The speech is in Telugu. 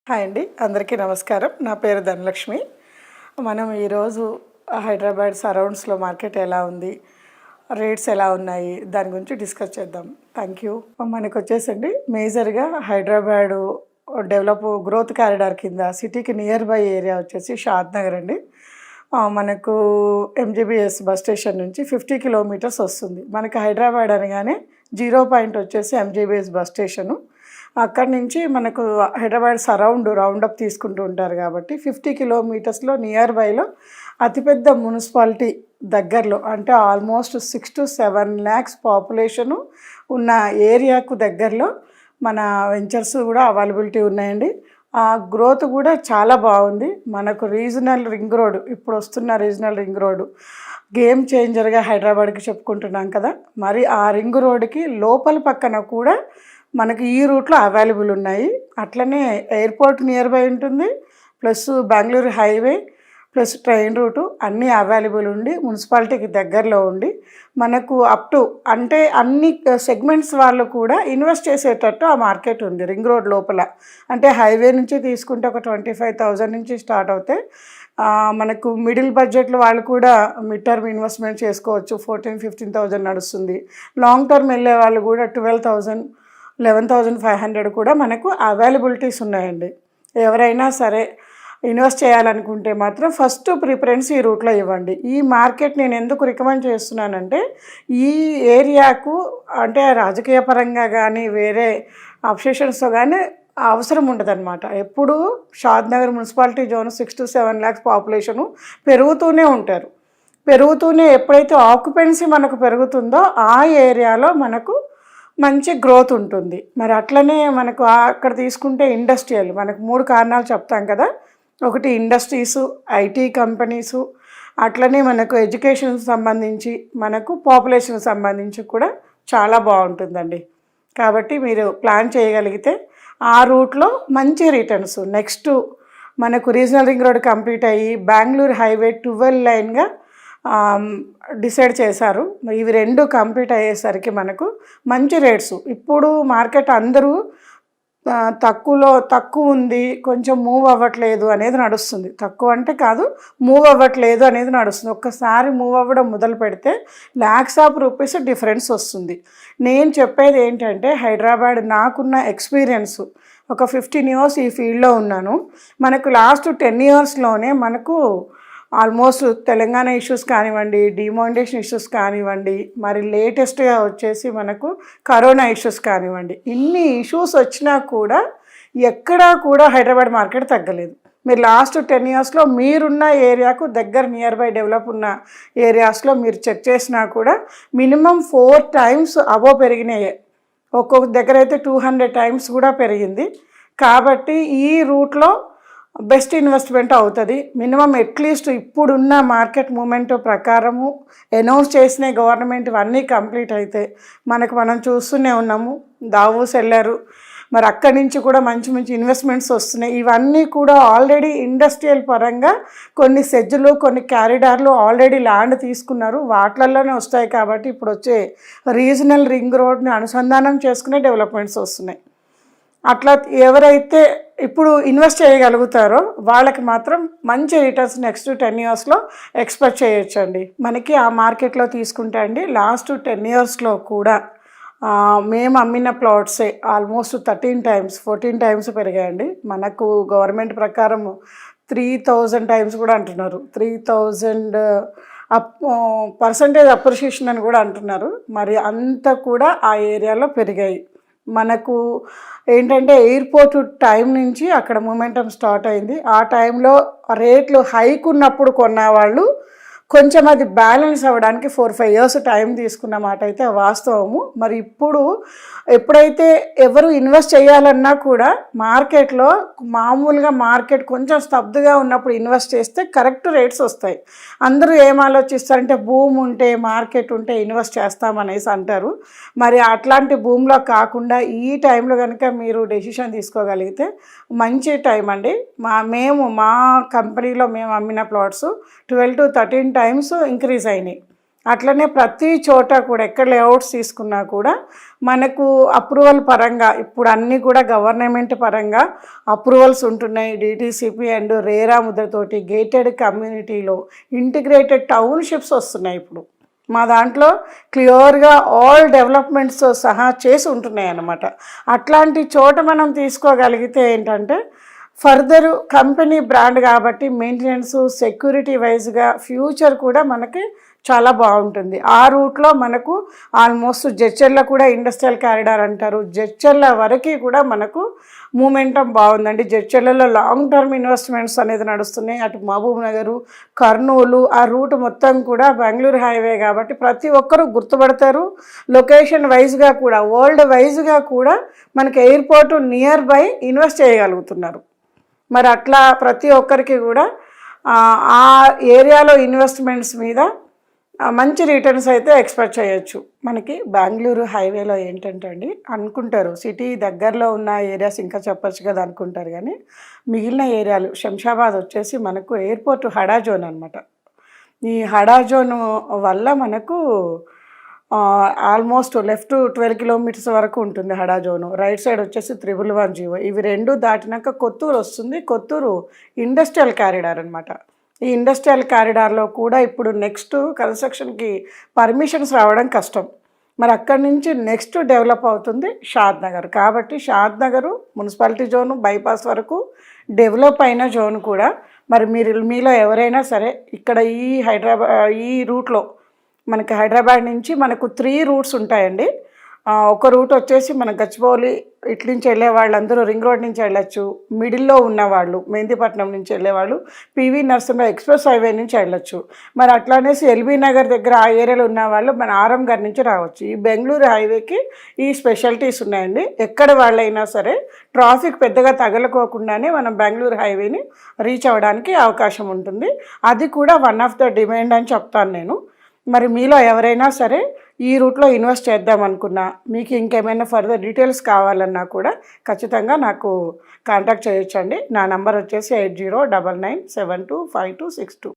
హాయ్ అండి. అందరికీ నమస్కారం. నా పేరు ధనలక్ష్మి. మనం ఈరోజు హైదరాబాద్ సరౌండ్స్‌లో మార్కెట్ ఎలా ఉంది? రేట్స్ ఎలా ఉన్నాయి? దాని గురించి డిస్కస్ చేద్దాం. Thank you. మనకొచ్చేసండి మేజర్‌గా హైదరాబాదు గ్రోత్ కారిడార్ కింద సిటీకి నియర్ బై ఏరియా వచ్చేసి షాద్ నగర్ అండి. మనకు ఎంజీబీఎస్ బస్ స్టేషన్ నుంచి 50 కిలోమీటర్స్ వస్తుంది. మనకి హైదరాబాద్ అనగానే జీరో పాయింట్ వచ్చేసి ఎంజీబీఎస్ బస్ స్టేషను. అక్కడి నుంచి మనకు హైదరాబాద్ రౌండప్ తీసుకుంటూ ఉంటారు కాబట్టి 50 కిలోమీటర్స్లో నియర్ బైలో అతిపెద్ద మున్సిపాలిటీ దగ్గరలో అంటే ఆల్మోస్ట్ 6-7 ల్యాక్స్ పాపులేషను ఉన్న ఏరియాకు దగ్గరలో మన వెంచర్స్ కూడా అవైలబిలిటీ ఉన్నాయండి. ఆ గ్రోత్ కూడా చాలా బాగుంది. మనకు రీజనల్ రింగ్ రోడ్ ఇప్పుడు వస్తున్న రీజనల్ రింగ్ రోడ్డు గేమ్ చేంజర్గా హైదరాబాద్కి చెప్పుకుంటున్నాం కదా. మరి ఆ రింగ్ రోడ్డుకి లోపల పక్కన కూడా మనకి ఈ రూట్లో అవైలబుల్ ఉన్నాయి. అట్లనే ఎయిర్పోర్ట్ నియర్ బై ఉంటుంది, plus Bengaluru highway, plus train route అన్నీ అవైలబుల్ ఉండి మున్సిపాలిటీకి దగ్గరలో ఉండి మనకు అప్ టు అంటే అన్ని సెగ్మెంట్స్ వాళ్ళు కూడా ఇన్వెస్ట్ చేసేటట్టు ఆ మార్కెట్ ఉంది రింగ్ రోడ్ లోపల. అంటే హైవే నుంచి తీసుకుంటే ఒక 25,000 నుంచి స్టార్ట్ అవుతాయి. మనకు మిడిల్ బడ్జెట్లో వాళ్ళు కూడా మిడ్ టర్మ్ ఇన్వెస్ట్మెంట్ చేసుకోవచ్చు. 14,000-15,000 నడుస్తుంది. లాంగ్ టర్మ్ వెళ్ళే వాళ్ళు కూడా 12,000 11,500 కూడా మనకు అవైలబిలిటీస్ ఉన్నాయండి. ఎవరైనా సరే ఇన్వెస్ట్ చేయాలనుకుంటే మాత్రం ఫస్ట్ ప్రిఫరెన్స్ ఈ రూట్లో ఇవ్వండి. ఈ మార్కెట్ నేను ఎందుకు రికమెండ్ చేస్తున్నానంటే ఈ ఏరియాకు అంటే రాజకీయ పరంగా కానీ వేరే అబ్సెషన్స్తో కానీ అవసరం ఉండదన్నమాట. ఎప్పుడు Shadnagar municipality zone 6-7 lakhs population పెరుగుతూనే ఉంటారు. పెరుగుతూనే ఎప్పుడైతే ఆక్యుపెన్సీ మనకు పెరుగుతుందో ఆ ఏరియాలో మనకు మంచి గ్రోత్ ఉంటుంది. మరి అట్లనే మనకు అక్కడ తీసుకుంటే ఇండస్ట్రియల్ మనకు 3 కారణాలు చెప్తాం కదా. ఒకటి ఇండస్ట్రీసు, ఐటీ కంపెనీసు, అట్లనే మనకు ఎడ్యుకేషన్ సంబంధించి మనకు పాపులేషన్ సంబంధించి కూడా చాలా బాగుంటుందండి. కాబట్టి మీరు ప్లాన్ చేయగలిగితే ఆ రూట్లో మంచి రిటర్న్స్. నెక్స్ట్ మనకు రీజనల్ రింగ్ రోడ్ కంప్లీట్ అయ్యి బెంగళూరు హైవే 12 లైన్గా డిసైడ్ చేశారు. ఇవి 2 కంప్లీట్ అయ్యేసరికి మనకు మంచి రేట్స్. ఇప్పుడు మార్కెట్ అందరూ తక్కువ ఉంది, కొంచెం మూవ్ అవ్వట్లేదు అనేది నడుస్తుంది. తక్కువ అంటే కాదు, మూవ్ అవ్వట్లేదు అనేది నడుస్తుంది. ఒక్కసారి మూవ్ అవ్వడం మొదలు పెడితే ల్యాక్స్ ఆఫ్ రూపీస్ డిఫరెన్స్ వస్తుంది. నేను చెప్పేది ఏంటంటే హైదరాబాద్ నాకున్న ఎక్స్పీరియన్స్ ఒక 15 ఇయర్స్ ఈ ఫీల్డ్లో ఉన్నాను. మనకు లాస్ట్ 10 ఇయర్స్లోనే మనకు ఆల్మోస్ట్ తెలంగాణ ఇష్యూస్ కానివ్వండి, డిమానిటేషన్ ఇష్యూస్ కానివ్వండి, మరి లేటెస్ట్గా వచ్చేసి మనకు కరోనా ఇష్యూస్ కానివ్వండి, ఇన్ని ఇష్యూస్ వచ్చినా కూడా ఎక్కడా కూడా హైదరాబాద్ మార్కెట్ తగ్గలేదు. మీరు లాస్ట్ 10 ఇయర్స్లో మీరున్న ఏరియాకు దగ్గర నియర్ బై డెవలప్ ఉన్న ఏరియాస్లో మీరు చెక్ చేసినా కూడా మినిమం 4 టైమ్స్ అబోవ్ పెరిగినాయి. ఒక్కొక్క దగ్గర అయితే 200 టైమ్స్ కూడా పెరిగింది. కాబట్టి ఈ రూట్లో బెస్ట్ ఇన్వెస్ట్మెంట్ అవుతుంది. మినిమం అట్లీస్ట్ ఇప్పుడున్న మార్కెట్ మూమెంట్ ప్రకారము అనౌన్స్ చేసిన గవర్నమెంట్ ఇవన్నీ కంప్లీట్ అయితే మనం చూస్తూనే ఉన్నాము. దావోస్ వెళ్ళారు, మరి అక్కడి నుంచి కూడా మంచి మంచి ఇన్వెస్ట్మెంట్స్ వస్తున్నాయి. ఇవన్నీ కూడా ఆల్రెడీ ఇండస్ట్రియల్ పరంగా కొన్ని సెజ్లు కొన్ని క్యారిడార్లు ఆల్రెడీ ల్యాండ్ తీసుకున్నారు. వాటిలలోనే వస్తాయి. కాబట్టి ఇప్పుడు వచ్చే రీజనల్ రింగ్ రోడ్ని అనుసంధానం చేసుకునే డెవలప్మెంట్స్ వస్తున్నాయి. అట్లా ఎవరైతే ఇప్పుడు ఇన్వెస్ట్ చేయగలుగుతారో వాళ్ళకి మాత్రం మంచి రిటర్న్స్ నెక్స్ట్ 10 ఇయర్స్లో ఎక్స్పెక్ట్ చేయొచ్చండి. మనకి ఆ మార్కెట్లో తీసుకుంటే అండి లాస్ట్ 10 ఇయర్స్లో కూడా మేము అమ్మిన ప్లాట్సే ఆల్మోస్ట్ 13 టైమ్స్ 14 టైమ్స్ పెరిగాయండి. మనకు గవర్నమెంట్ ప్రకారం 3,000 టైమ్స్ కూడా అంటున్నారు. 3,000 పర్సంటేజ్ అప్రిషియేషన్ అని కూడా అంటున్నారు. మరి అంతా కూడా ఆ ఏరియాలో పెరిగాయి. మనకు ఏంటంటే ఎయిర్పోర్ట్ టైం నుంచి అక్కడ మూమెంటం స్టార్ట్ అయింది. ఆ టైంలో రేట్లు హైక్ ఉన్నప్పుడు కొన్న వాళ్ళు కొంచెం అది బ్యాలెన్స్ అవ్వడానికి 4-5 ఇయర్స్ టైం తీసుకున్న మాట అయితే వాస్తవము. మరి ఇప్పుడు ఎప్పుడైతే ఎవరు ఇన్వెస్ట్ చేయాలన్నా కూడా మార్కెట్లో మామూలుగా మార్కెట్ కొంచెం స్తబ్దుగా ఉన్నప్పుడు ఇన్వెస్ట్ చేస్తే కరెక్ట్ రేట్స్ వస్తాయి. అందరూ ఏం ఆలోచిస్తారంటే భూమి ఉంటే మార్కెట్ ఉంటే ఇన్వెస్ట్ చేస్తామనేసి అంటారు. మరి అట్లాంటి భూమిలో కాకుండా ఈ టైంలో కనుక మీరు డెసిషన్ తీసుకోగలిగితే మంచి టైం అండి. మా కంపెనీలో మేము అమ్మిన ప్లాట్స్ 12-13 టైమ్స్ ఇంక్రీజ్ అయినాయి. అట్లనే ప్రతి చోట కూడా ఎక్కడ లేఅవుట్స్ తీసుకున్నా కూడా మనకు అప్రూవల్ పరంగా ఇప్పుడు అన్నీ కూడా గవర్నమెంట్ పరంగా అప్రూవల్స్ ఉంటున్నాయి. డిటీసీపీ అండ్ రేరా ముద్రతోటి గేటెడ్ కమ్యూనిటీలో ఇంటిగ్రేటెడ్ టౌన్షిప్స్ వస్తున్నాయి. ఇప్పుడు మా దాంట్లో క్లియర్గా ఆల్ డెవలప్మెంట్స్ సహా చేసి ఉంటున్నాయి అన్నమాట. అట్లాంటి చోట మనం తీసుకోగలిగితే ఏంటంటే ఫర్దర్ కంపెనీ బ్రాండ్ కాబట్టి మెయింటెనెన్స్ సెక్యూరిటీ వైజ్గా ఫ్యూచర్ కూడా మనకి చాలా బాగుంటుంది. ఆ రూట్లో మనకు ఆల్మోస్ట్ జడ్చర్ల కూడా ఇండస్ట్రియల్ కారిడార్ అంటారు. జడ్చర్ల వరకు కూడా మనకు మూమెంటం బాగుందండి. జడ్చర్లలో లాంగ్ టర్మ్ ఇన్వెస్ట్మెంట్స్ అనేది నడుస్తున్నాయి. అటు మహబూబ్ నగరు, కర్నూలు ఆ రూట్ మొత్తం కూడా బెంగళూరు హైవే కాబట్టి ప్రతి ఒక్కరూ గుర్తుపడతారు. లొకేషన్ వైజ్గా కూడా వరల్డ్ వైజ్గా కూడా మనకి ఎయిర్పోర్టు నియర్ బై ఇన్వెస్ట్ చేయగలుగుతున్నారు. మరి అట్లా ప్రతి ఒక్కరికి కూడా ఆ ఏరియాలో ఇన్వెస్ట్మెంట్స్ మీద మంచి రిటర్న్స్ అయితే ఎక్స్పెక్ట్ చేయొచ్చు. మనకి బెంగళూరు హైవేలో ఏంటంటే అండి అనుకుంటారు సిటీ దగ్గరలో ఉన్న ఏరియాస్ ఇంకా చెప్పొచ్చు కదా అనుకుంటారు, కానీ మిగిలిన ఏరియాలు శంషాబాద్ వచ్చేసి మనకు ఎయిర్పోర్ట్ హడా జోన్ అనమాట. ఈ హడా జోన్ వల్ల మనకు ఆల్మోస్ట్ లెఫ్ట్ 12 కిలోమీటర్స్ వరకు ఉంటుంది హడా జోను, రైట్ సైడ్ వచ్చేసి 111 ఇవి రెండు దాటినాక కొత్తూరు వస్తుంది. కొత్తూరు ఇండస్ట్రియల్ కారిడార్ అనమాట. ఈ ఇండస్ట్రియల్ కారిడార్లో కూడా ఇప్పుడు నెక్స్ట్ కన్స్ట్రక్షన్కి పర్మిషన్స్ రావడం కష్టం. మరి అక్కడి నుంచి నెక్స్ట్ డెవలప్ అవుతుంది షాద్ నగర్. కాబట్టి షాద్ నగరు మున్సిపాలిటీ జోను బైపాస్ వరకు డెవలప్ అయిన జోన్ కూడా మరి మీలో ఎవరైనా సరే ఇక్కడ ఈ రూట్లో మనకి హైదరాబాద్ నుంచి మనకు 3 రూట్స్ ఉంటాయండి. ఒక రూట్ వచ్చేసి మన గచ్చిబౌలి ఇటు నుంచి వెళ్ళే వాళ్ళందరూ రింగ్ రోడ్ నుంచి వెళ్ళొచ్చు. మిడిల్లో ఉన్నవాళ్ళు మెహందీపట్నం నుంచి వెళ్ళేవాళ్ళు పివి నరసింహ ఎక్స్ప్రెస్ హైవే నుంచి వెళ్ళొచ్చు. మరి అట్లానేసి ఎల్బీ నగర్ దగ్గర ఆ ఏరియాలో ఉన్న వాళ్ళు మన ఆరం గారి నుంచి రావచ్చు. ఈ బెంగళూరు హైవేకి ఈ స్పెషాలిటీస్ ఉన్నాయండి. ఎక్కడ వాళ్ళైనా సరే ట్రాఫిక్ పెద్దగా తగలకోకుండానే మనం బెంగళూరు హైవేని రీచ్ అవ్వడానికి అవకాశం ఉంటుంది. అది కూడా వన్ ఆఫ్ ద డిమాండ్ అని చెప్తాను నేను. మరి మీలో ఎవరైనా సరే ఈ రూట్లో ఇన్వెస్ట్ చేద్దాం అనుకున్నా, మీకు ఇంకేమైనా ఫర్దర్ డీటెయిల్స్ కావాలన్నా కూడా ఖచ్చితంగా నాకు కాంటాక్ట్ చేయొచ్చండి. నా నంబర్ వచ్చేసి 8099725262.